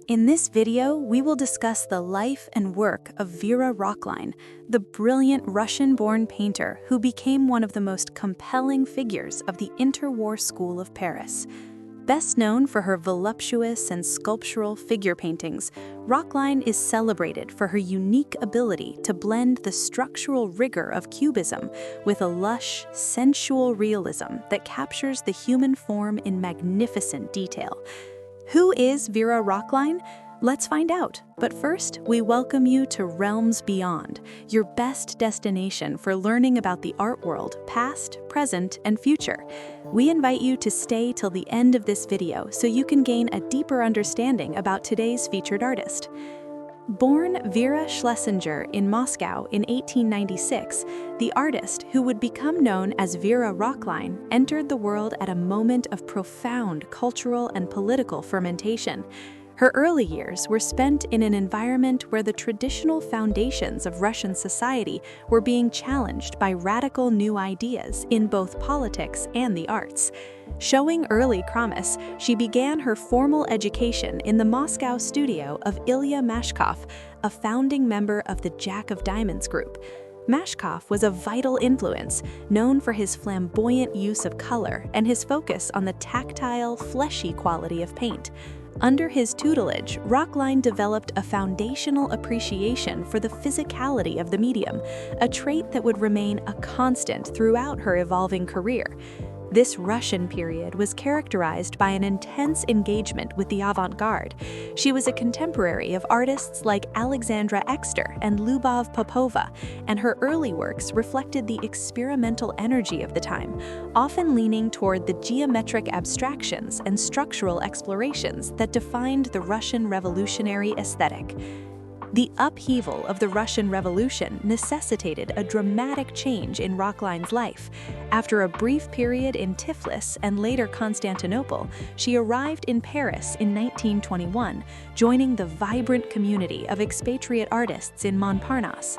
In this video, we will discuss the life and work of Vera Rockline, the brilliant Russian-born painter who became one of the most compelling figures of the interwar school of Paris. Best known for her voluptuous and sculptural figure paintings, Rockline is celebrated for her unique ability to blend the structural rigor of Cubism with a lush, sensual realism that captures the human form in magnificent detail. Who is Vera Rockline? Let's find out. But first, we welcome you to Realms Beyond, your best destination for learning about the art world, past, present, and future. We invite you to stay till the end of this video so you can gain a deeper understanding about today's featured artist. Born Vera Shlesinger in Moscow in 1896, the artist, who would become known as Vera Rockline, entered the world at a moment of profound cultural and political fermentation. Her early years were spent in an environment where the traditional foundations of Russian society were being challenged by radical new ideas in both politics and the arts. Showing early promise, she began her formal education in the Moscow studio of Ilya Mashkov, a founding member of the Jack of Diamonds group. Mashkov was a vital influence, known for his flamboyant use of color and his focus on the tactile, fleshy quality of paint. Under his tutelage, Rockline developed a foundational appreciation for the physicality of the medium, a trait that would remain a constant throughout her evolving career. This Russian period was characterized by an intense engagement with the Avant-Garde. She was a contemporary of artists like Alexandra Exter and Lyubov Popova, and her early works reflected the experimental energy of the time, often leaning toward the geometric abstractions and structural explorations that defined the Russian revolutionary aesthetic. The upheaval of the Russian Revolution necessitated a dramatic change in Rockline's life. After a brief period in Tiflis and later Constantinople, she arrived in Paris in 1921, joining the vibrant community of expatriate artists in Montparnasse.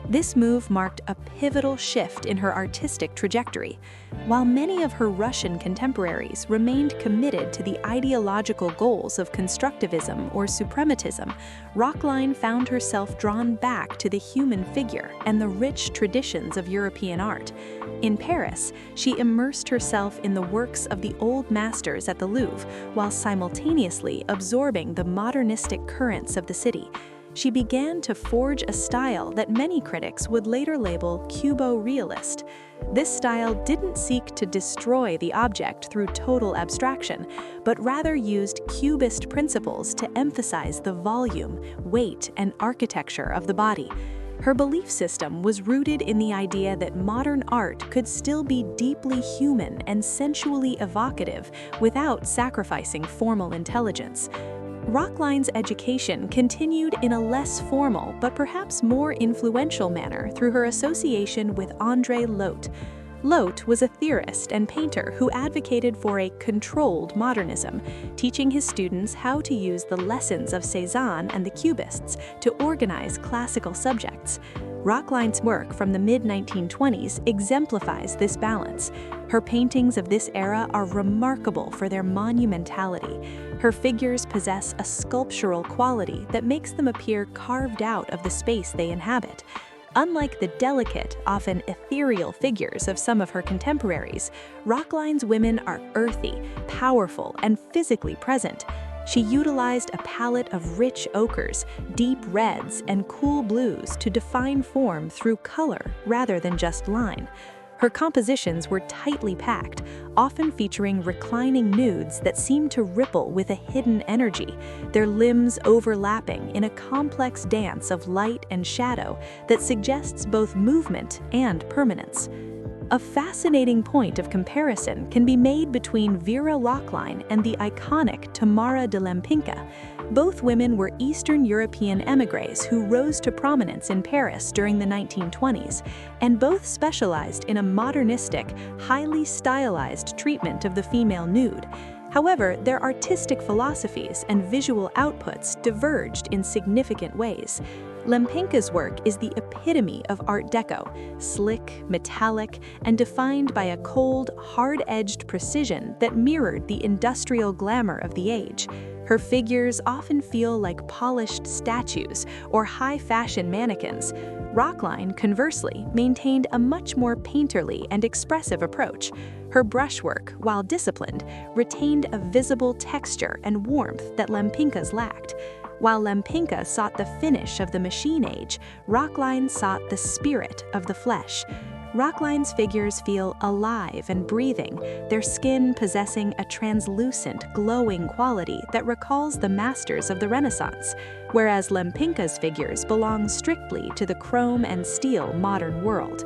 This move marked a pivotal shift in her artistic trajectory. While many of her Russian contemporaries remained committed to the ideological goals of constructivism or suprematism, Rockline found herself drawn back to the human figure and the rich traditions of European art. In Paris, she immersed herself in the works of the old masters at the Louvre, while simultaneously absorbing the modernistic currents of the city. She began to forge a style that many critics would later label cubo-realist. This style didn't seek to destroy the object through total abstraction, but rather used cubist principles to emphasize the volume, weight, and architecture of the body. Her belief system was rooted in the idea that modern art could still be deeply human and sensually evocative without sacrificing formal intelligence. Rockline's education continued in a less formal but perhaps more influential manner through her association with André Lotte. Lotte was a theorist and painter who advocated for a controlled modernism, teaching his students how to use the lessons of Cézanne and the Cubists to organize classical subjects. Rockline's work from the mid-1920s exemplifies this balance. Her paintings of this era are remarkable for their monumentality. Her figures possess a sculptural quality that makes them appear carved out of the space they inhabit. Unlike the delicate, often ethereal figures of some of her contemporaries, Rockline's women are earthy, powerful, and physically present. She utilized a palette of rich ochres, deep reds, and cool blues to define form through color rather than just line. Her compositions were tightly packed, often featuring reclining nudes that seemed to ripple with a hidden energy, their limbs overlapping in a complex dance of light and shadow that suggests both movement and permanence. A fascinating point of comparison can be made between Vera Rockline and the iconic Tamara de Lempicka. Both women were Eastern European émigrés who rose to prominence in Paris during the 1920s, and both specialized in a modernistic, highly stylized treatment of the female nude. However, their artistic philosophies and visual outputs diverged in significant ways. Lempicka's work is the epitome of Art Deco, slick, metallic, and defined by a cold, hard-edged precision that mirrored the industrial glamour of the age. Her figures often feel like polished statues or high-fashion mannequins. Rockline, conversely, maintained a much more painterly and expressive approach. Her brushwork, while disciplined, retained a visible texture and warmth that Lempicka's lacked. While Lempicka sought the finish of the machine age, Rockline sought the spirit of the flesh. Rockline's figures feel alive and breathing, their skin possessing a translucent, glowing quality that recalls the masters of the Renaissance, whereas Lempicka's figures belong strictly to the chrome and steel modern world.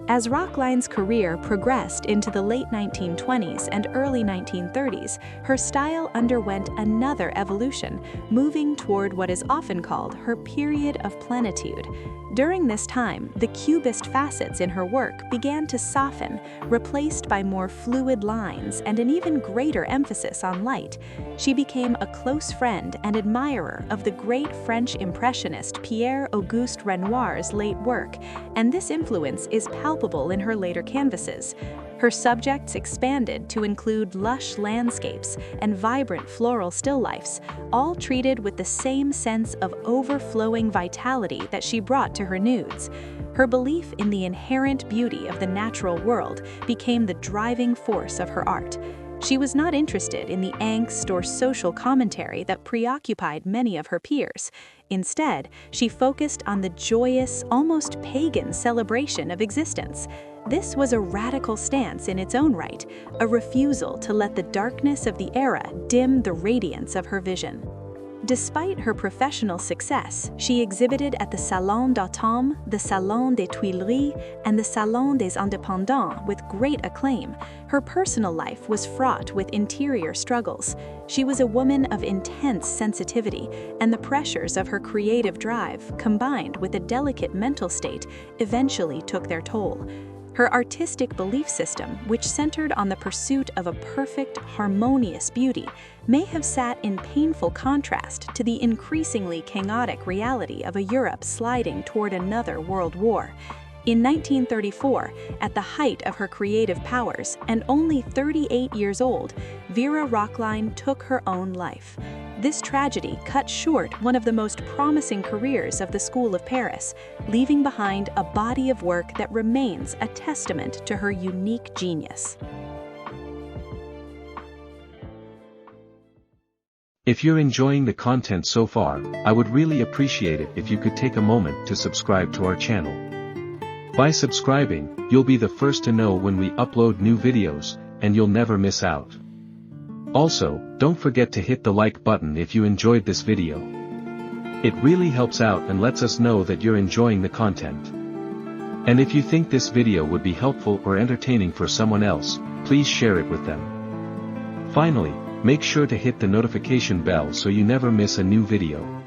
As Rockline's career progressed into the late 1920s and early 1930s, her style underwent another evolution, moving toward what is often called her period of plenitude. During this time, the cubist facets in her work began to soften, replaced by more fluid lines and an even greater emphasis on light. She became a close friend and admirer of the great French impressionist Pierre-Auguste Renoir's late work, and this influence is palpable in her later canvases. Her subjects expanded to include lush landscapes and vibrant floral still lifes, all treated with the same sense of overflowing vitality that she brought to her nudes. Her belief in the inherent beauty of the natural world became the driving force of her art. She was not interested in the angst or social commentary that preoccupied many of her peers. Instead, she focused on the joyous, almost pagan celebration of existence. This was a radical stance in its own right, a refusal to let the darkness of the era dim the radiance of her vision. Despite her professional success, she exhibited at the Salon d'Automne, the Salon des Tuileries, and the Salon des Indépendants with great acclaim. Her personal life was fraught with interior struggles. She was a woman of intense sensitivity, and the pressures of her creative drive, combined with a delicate mental state, eventually took their toll. Her artistic belief system, which centered on the pursuit of a perfect, harmonious beauty, may have sat in painful contrast to the increasingly chaotic reality of a Europe sliding toward another world war. In 1934, at the height of her creative powers and only 38 years old, Vera Rockline took her own life. This tragedy cut short one of the most promising careers of the School of Paris, leaving behind a body of work that remains a testament to her unique genius. If you're enjoying the content so far, I would really appreciate it if you could take a moment to subscribe to our channel. By subscribing, you'll be the first to know when we upload new videos, and you'll never miss out. Also, don't forget to hit the like button if you enjoyed this video. It really helps out and lets us know that you're enjoying the content. And if you think this video would be helpful or entertaining for someone else, please share it with them. Finally, make sure to hit the notification bell so you never miss a new video.